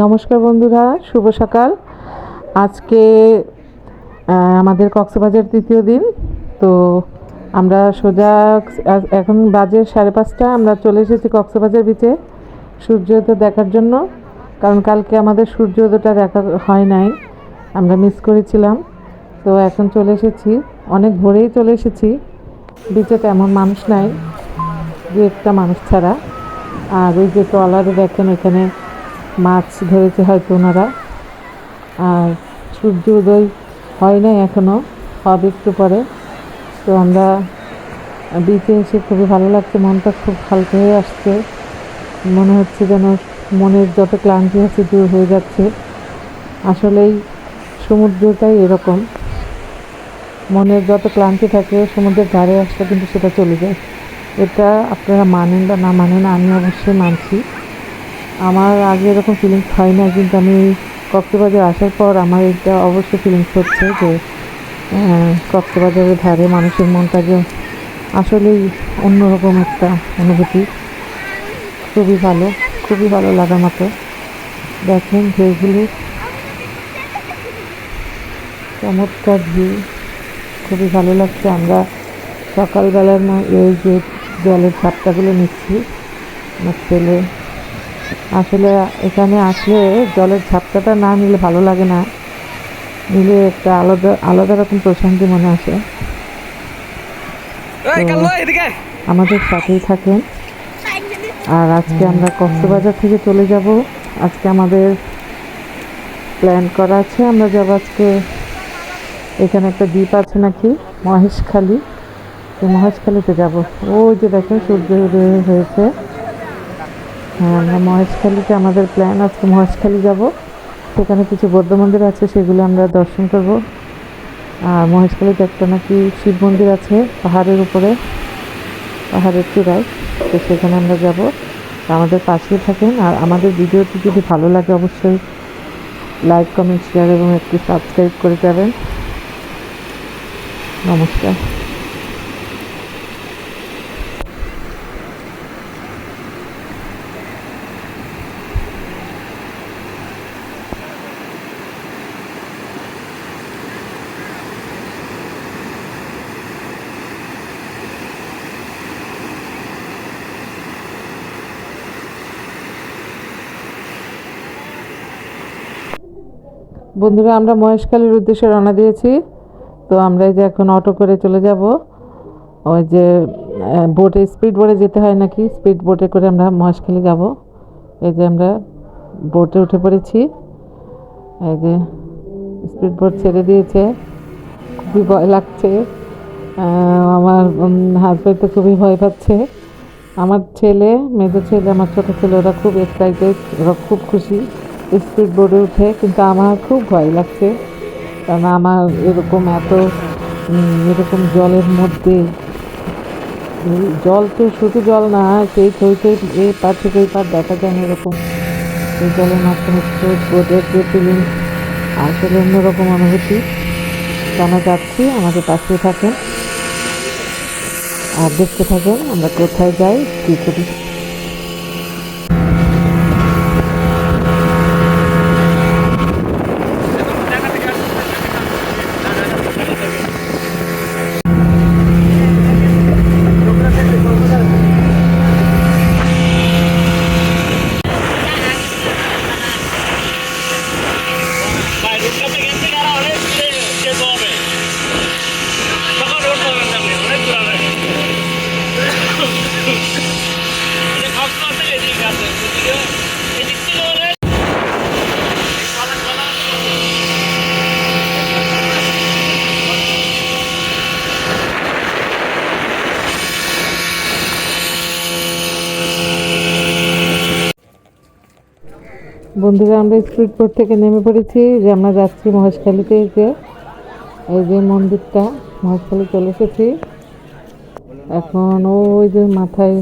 নমস্কার বন্ধুরা, শুভ সকাল। আজকে আমাদের কক্সবাজার তৃতীয় দিন। তো আমরা সোজা এখন বাজে 5:30, আমরা চলে এসেছি কক্সবাজার বিচে সূর্যোদয় দেখার জন্য। কারণ কালকে আমাদের সূর্যোদয়টা দেখা হয় নাই, আমরা মিস করেছিলাম। তো এখন চলে এসেছি, অনেক ভোরেই চলে এসেছি। বিচে তেমন মানুষ নাই, দু একটা মানুষ ছাড়া। আর ওই যে ট্রলারে দেখেন, এখানে মাছ ধরেছে হয়তো ওনারা। আর সূর্য উদয় হয় নাই এখনও, হবে একটু পরে। তো আমরা বিচে এসে খুবই ভালো লাগছে, মনটা খুব হালকা হয়ে আসছে। মনে হচ্ছে যেন মনের যত ক্লান্তি আছে দূর হয়ে যাচ্ছে। আসলেই সমুদ্রটাই এরকম, মনের যত ক্লান্তি থাকে সমুদ্রের ধারে আসলে কিন্তু সেটা চলে যায়। এটা আপনারা মানেন বা না মানেন, আমি অবশ্যই মানছি। আমার আগে এরকম ফিলিংস হয় না, কিন্তু আমি কক্সবাজার আসার পর আমার এটা অবশ্যই ফিলিংস হচ্ছে যে কক্সবাজারের ধারে মানুষের মনটা যে আসলেই অন্যরকম একটা অনুভূতি। খুবই ভালো, খুবই ভালো লাগার মতো। দেখেন ঢেউগুলো, চমৎকার ভিউ, খুবই ভালো লাগছে। আমরা সকালবেলার এই যে জলের ঝাপটাগুলো নিচ্ছি, আমার ছেলে। আসলে এখানে আসলে জলের ঝাপটাটা না নিলে ভালো লাগে না, নিলে একটা আলাদা আলাদা রকম প্রশান্তি মনে আসে। আমাদের সাথেই থাকেন। আর আজকে আমরা কক্সবাজার থেকে চলে যাব। আজকে আমাদের প্ল্যান করা আছে, আমরা যাব আজকে, এখানে একটা দ্বীপ আছে নাকি, মহেশখালী। তো মহেশখালীতে যাব। ওই যে দেখেন সূর্য উদয় হয়েছে। হ্যাঁ, আমরা মহেশখালীতে আমাদের প্ল্যান, আজকে মহেশখালী যাব। সেখানে কিছু বৌদ্ধ মন্দির আছে, সেগুলো আমরা দর্শন করব। আর মহেশখালীতে একটা নাকি শিব মন্দির আছে পাহাড়ের উপরে, পাহাড়ের চূড়ায়। তো সেখানে আমরা যাব। আমাদের পাশেই থাকেন। আর আমাদের ভিডিওটি যদি ভালো লাগে অবশ্যই লাইক, কমেন্ট, শেয়ার এবং একটু সাবস্ক্রাইব করে যাবেন। নমস্কার। বন্ধুরা, আমরা মহেশখালীর উদ্দেশ্যে রওনা দিয়েছি। তো আমরা এই যে এখন অটো করে চলে যাব। ওই যে বোটে, স্পিড বোটে যেতে হয় নাকি, স্পিড বোটে করে আমরা মহেশখালী যাব। এই যে আমরা বোটে উঠে পড়েছি। এই যে স্পিড বোট ছেড়ে দিয়েছে, খুবই ভয় লাগছে। আমার হাজব্যান্ড তো খুবই ভয় পাচ্ছে। আমার ছেলে, মেজো ছেলে, আমার ছোটো ছেলে, ওরা খুব এক্সাইটেড, ওরা খুব খুশি স্পিড বোটে উঠে। কিন্তু আমার খুব ভয় লাগছে, কারণ আমার এরকম এরকম জলের মধ্যে, জল তো শুধু জল না, সেই থই থই এই পার থেকে ওই পার দেখা যায় না, এরকম এই জলের মাধ্যমে বোটের যে ফিলিং, আসলে অন্যরকম অনুভূতি। তো আমরা যাচ্ছি, আমাদের পাশে থাকেন আর দেখতে থাকেন আমরা কোথায় যাই, কী করি। বন্ধুরা, আমরা স্পিড বোট থেকে নেমে পড়েছি, যে আমরা যাচ্ছি মহেশখালীতে। এই যে মন্দিরটা, মহেশখালী চলে এসেছি। এখন ওই যে মাথায়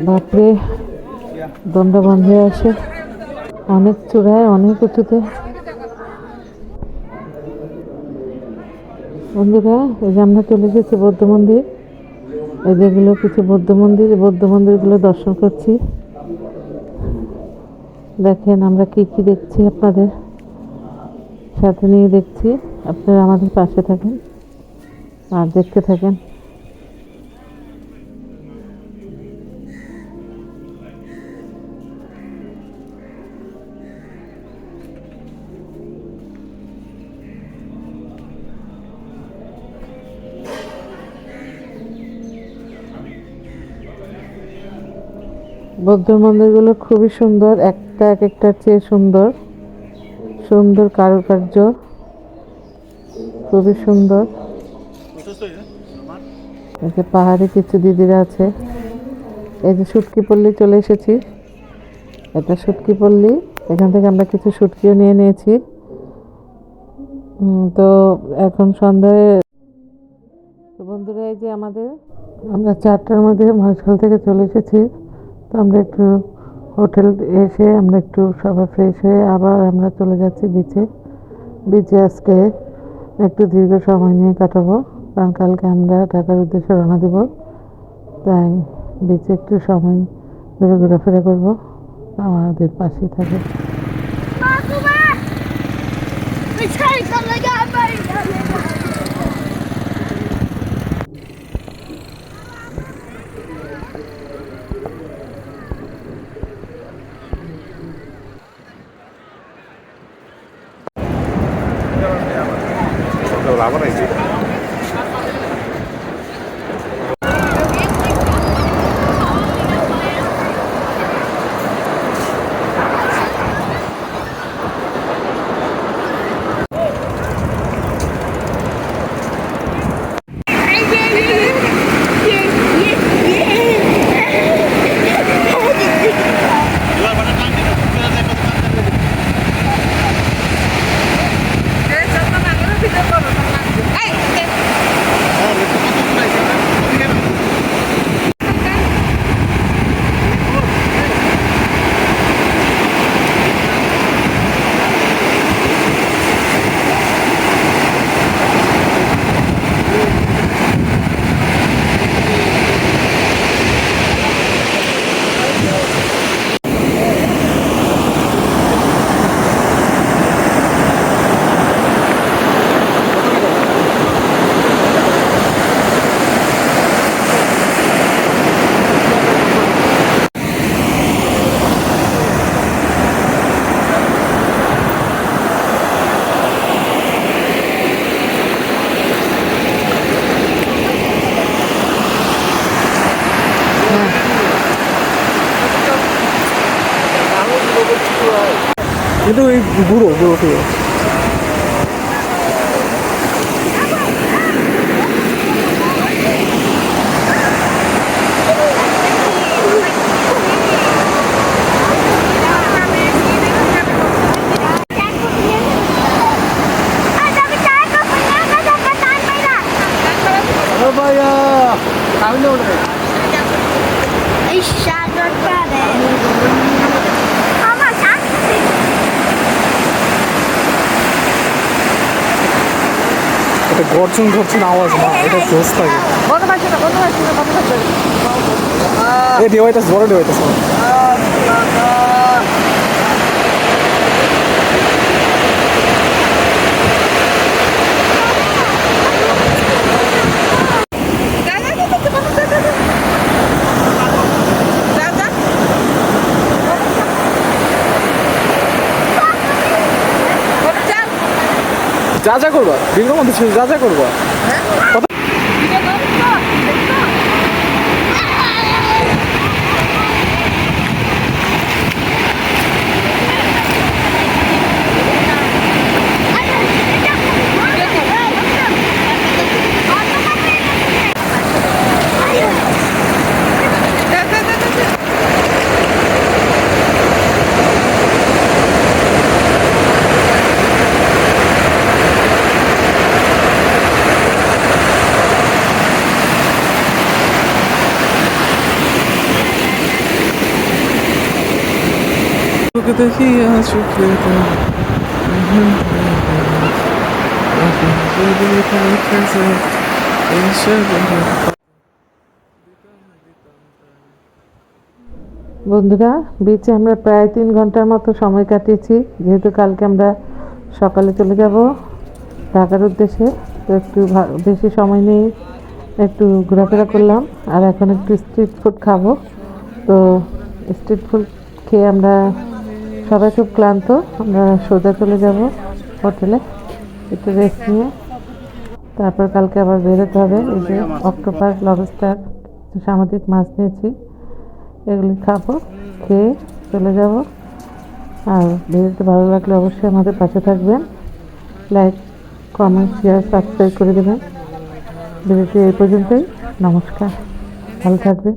বাপরে দমটা বন্ধ হয়ে আসে, অনেক চূড়ায়, অনেক উঁচুতে। বন্ধুরা, এই যে আমরা চলে এসেছি বৌদ্ধ মন্দির। এই যেগুলো কিছু বৌদ্ধ মন্দিরগুলো দর্শন করছি। দেখেন আমরা কি কি দেখছি, আপনাদের সাথে নিয়ে দেখছি। আপনারা আমাদের পাশে থাকেন আর দেখতে থাকেন। বৌদ্ধ মন্দিরগুলো খুবই সুন্দর, একটা এক একটার চেয়ে সুন্দর, সুন্দর কারুকার্য, খুবই সুন্দর। এই যে পাহাড়ে কিছু দিদিরা আছে। এই যে শুটকি পল্লী চলে এসেছি, এটা শুটকি পল্লী। এখান থেকে আমরা কিছু শুটকিও নিয়ে নিয়েছি। তো এখন সন্ধ্যায়, তো বন্ধুরা এই যে আমরা 4টার মধ্যে মহেশখাল থেকে চলে এসেছি। তো আমরা একটু হোটেল এসে আমরা একটু সবাই ফ্রেশ হয়ে আবার আমরা চলে যাচ্ছি বিচে। বিচে আজকে একটু দীর্ঘ সময় নিয়ে কাটাবো, কারণ কালকে আমরা ঢাকার উদ্দেশ্যে রওনা দেব। তাই বিচে একটু সময় ধরে ঘোরাফেরা করবো। আমাদের পাশেই থাকে। কিন্তু এই বুড়ো বুড়ো ঠিক গর্জন গর্জন আওয়াজ না, এটা জোস লাগে। এই ডিভাইটাস বড় ডিভাইটাস যা যা করবা দীর্ঘ মধ্যে ছিল, যা যা করবা তোকে দেখি চোখে বন্ধুরা, বিচে আমরা প্রায় 3 ঘন্টার মতো সময় কাটিয়েছি, যেহেতু কালকে আমরা সকালে চলে যাব ঢাকার উদ্দেশ্যে। তো একটু বেশি সময় নিয়ে একটু ঘোরাফেরা করলাম, আর এখন একটু স্ট্রিট ফুড খাবো। তো স্ট্রিট ফুড খেয়ে আমরা সবাই খুব ক্লান্ত, আমরা সোজা চলে যাব হোটেলে একটু রেস্ট নিয়ে। তারপর কালকে আবার বেরোতে হবে। এই যে অক্টোপাস, লবস্টার, সামুদ্রিক মাছ নিয়েছি, এগুলি খাবো, খেয়ে চলে যাব। আর ভিডিওটি ভালো লাগলে অবশ্যই আমাদের পাশে থাকবেন, লাইক, কমেন্ট, শেয়ার, সাবস্ক্রাইব করে দেবেন। ভিডিওটি এই পর্যন্তই। নমস্কার, ভালো থাকবেন।